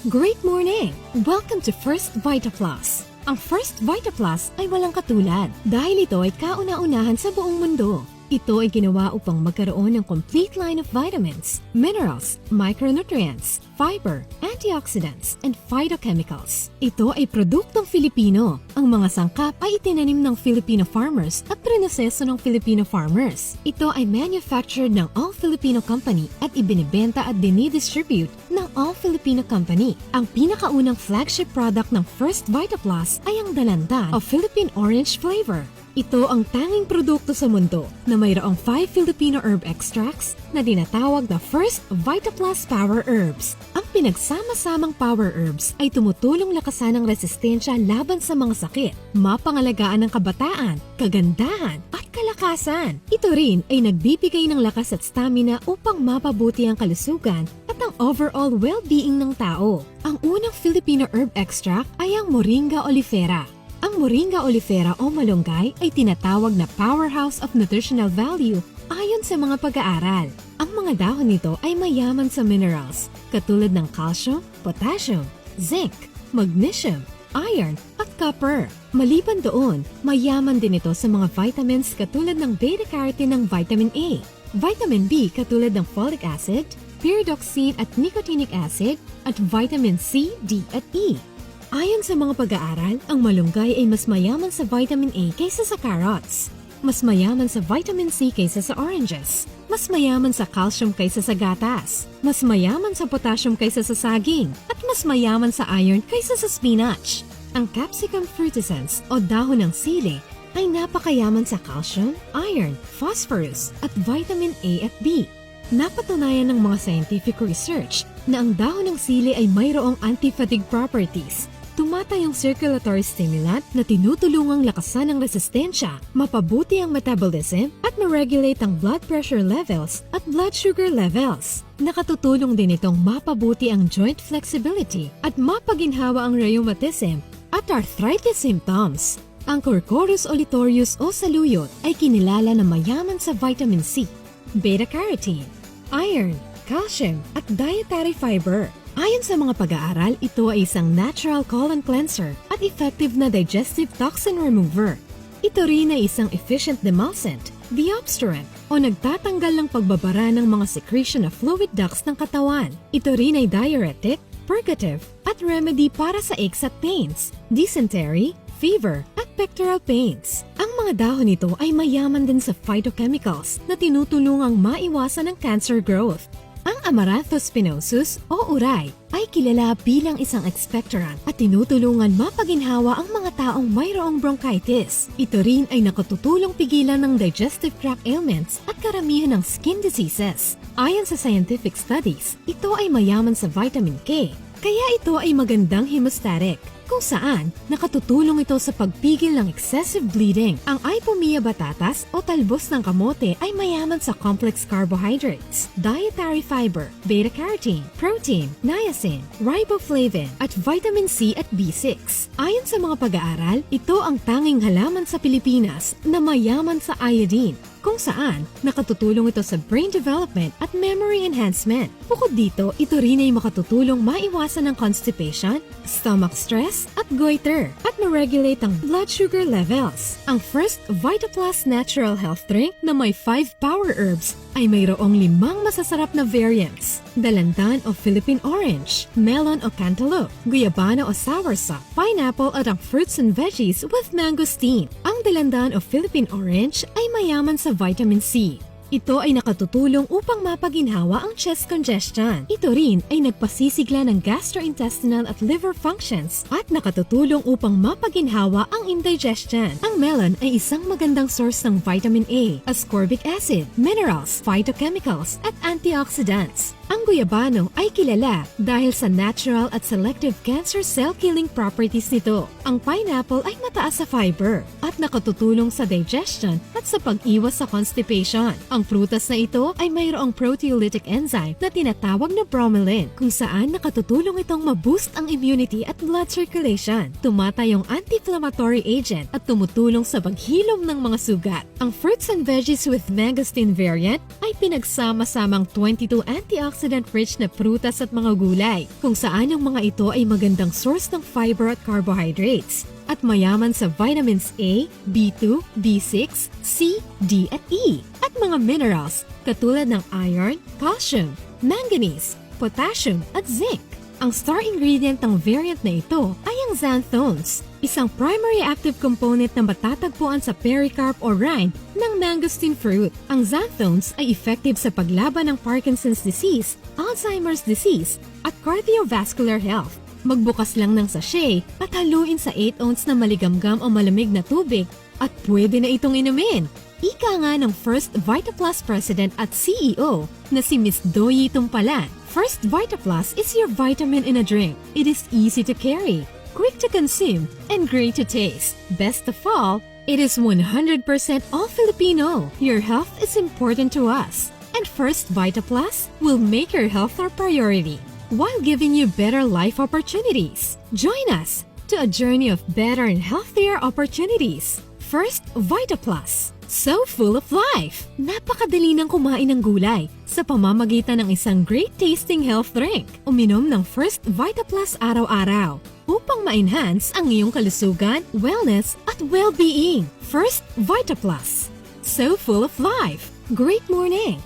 Great morning! Welcome to First Vita Plus. Ang First Vita Plus ay walang katulad dahil ito ay kauna-unahan sa buong mundo. Ito ay ginawa upang magkaroon ng complete line of vitamins, minerals, micronutrients, fiber, antioxidants, and phytochemicals. Ito ay produktong Filipino. Ang mga sangkap ay itinanim ng Filipino farmers at prinoseso ng Filipino farmers. Ito ay manufactured ng All Filipino Company at ibinibenta at dinidistribute ng All Filipino Company. Ang pinakaunang flagship product ng First Vita Plus ay ang dalandan o Philippine Orange flavor. Ito ang tanging produkto sa mundo na mayroong 5 Filipino herb extracts na dinatawag na First Vita Plus Power Herbs. Ang pinagsama-samang power herbs ay tumutulong lakasan ang resistensya laban sa mga sakit, mapangalagaan ng kabataan, kagandahan, at kalakasan. Ito rin ay nagbibigay ng lakas at stamina upang mapabuti ang kalusugan at ang overall well-being ng tao. Ang unang Filipino herb extract ay ang Moringa oleifera. Ang Moringa oleifera o malunggay ay tinatawag na powerhouse of nutritional value ayon sa mga pag-aaral. Ang mga dahon nito ay mayaman sa minerals katulad ng calcium, potassium, zinc, magnesium, iron at copper. Maliban doon, mayaman din ito sa mga vitamins katulad ng beta-carotene ng vitamin A, vitamin B katulad ng folic acid, pyridoxine at nicotinic acid, at vitamin C, D at E. Ayon sa mga pag-aaral, ang malunggay ay mas mayaman sa vitamin A kaysa sa carrots, mas mayaman sa vitamin C kaysa sa oranges, mas mayaman sa calcium kaysa sa gatas, mas mayaman sa potassium kaysa sa saging, at mas mayaman sa iron kaysa sa spinach. Ang capsicum frutescens o dahon ng sili ay napakayaman sa calcium, iron, phosphorus, at vitamin A at B. Napatunayan ng mga scientific research na ang dahon ng sili ay mayroong anti-fatigue properties. Tumatay ang circulatory stimulant na tinutulungang lakasan ang resistensya, mapabuti ang metabolism, at ma-regulate ang blood pressure levels at blood sugar levels. Nakatutulong din itong mapabuti ang joint flexibility at mapaginhawa ang rheumatism at arthritis symptoms. Ang Quercus olitorius o saluyot ay kinilala na mayaman sa vitamin C, beta-carotene, iron, calcium, at dietary fiber. Ayon sa mga pag-aaral, ito ay isang natural colon cleanser at effective na digestive toxin remover. Ito rin ay isang efficient demulcent, deobstruent, o nagtatanggal ng pagbabara ng mga secretion of fluid ducts ng katawan. Ito rin ay diuretic, purgative, at remedy para sa aches at pains, dysentery, fever, at pectoral pains. Ang mga dahon nito ay mayaman din sa phytochemicals na tinutulungang maiwasan ang cancer growth. Ang Amaranthus spinosus o uray ay kilala bilang isang expectorant at tinutulungan mapaginhawa ang mga taong mayroong bronchitis. Ito rin ay nakatutulong pigilan ng digestive tract ailments at karamihan ng skin diseases. Ayon sa scientific studies, ito ay mayaman sa vitamin K, kaya ito ay magandang hemostatic, kung saan nakatutulong ito sa pagpigil ng excessive bleeding. Ang Ipomea batatas o talbos ng kamote ay mayaman sa complex carbohydrates, dietary fiber, beta-carotene, protein, niacin, riboflavin, at vitamin C at B6. Ayon sa mga pag-aaral, ito ang tanging halaman sa Pilipinas na mayaman sa iodine, kung saan nakatutulong ito sa brain development at memory enhancement. Bukod dito, ito rin ay makatutulong maiwasan ng constipation, stomach stress, at goiter, at ma-regulate ang blood sugar levels. Ang First Vita Plus Natural Health Drink na may 5 power herbs ay mayroong 5 masasarap na variants: dalandan o Philippine Orange, melon o cantaloupe, guyabano o soursop, pineapple at ang fruits and veggies with mangosteen. Ang dalandan o Philippine Orange ay mayaman sa vitamin C. Ito ay nakatutulong upang mapaginhawa ang chest congestion. Ito rin ay nagpasisigla ng gastrointestinal at liver functions at nakatutulong upang mapaginhawa ang indigestion. Ang melon ay isang magandang source ng vitamin A, ascorbic acid, minerals, phytochemicals, at antioxidants. Ang guyabano ay kilala dahil sa natural at selective cancer cell-killing properties nito. Ang pineapple ay mataas sa fiber at nakatutulong sa digestion at sa pag-iwas sa constipation. Ang prutas na ito ay mayroong proteolytic enzyme na tinatawag na bromelain, kung saan nakatutulong itong ma-boost ang immunity at blood circulation. Tumatay ang anti-inflammatory agent at tumutulong sa paghilom ng mga sugat. Ang fruits and veggies with mangosteen variant ay pinagsama-samang 22 antioxidants antioxidant-rich na prutas at mga gulay, kung saan ang mga ito ay magandang source ng fiber at carbohydrates, at mayaman sa vitamins A, B2, B6, C, D at E, at mga minerals katulad ng iron, calcium, manganese, potassium at zinc. Ang star ingredient ng variant na ito ay ang xanthones, isang primary active component na matatagpuan sa pericarp o rind ng mangosteen fruit. Ang xanthones ay effective sa paglaban ng Parkinson's disease, Alzheimer's disease, at cardiovascular health. Magbukas lang ng sachet at haluin sa 8 ounce na maligamgam o malamig na tubig at pwede na itong inumin. Ika nga ng First VitaPlus President at CEO na si Miss Doyi Tumpalan. First VitaPlus is your vitamin in a drink. It is easy to carry, quick to consume, and great to taste. Best of all, it is 100% all Filipino. Your health is important to us, and First VitaPlus will make your health our priority while giving you better life opportunities. Join us to a journey of better and healthier opportunities. First VitaPlus. So full of life! Napakadali ng kumain ng gulay sa pamamagitan ng isang great-tasting health drink. Uminom ng First VitaPlus araw-araw upang ma-enhance ang iyong kalusugan, wellness, at well-being. First VitaPlus. So full of life! Great morning!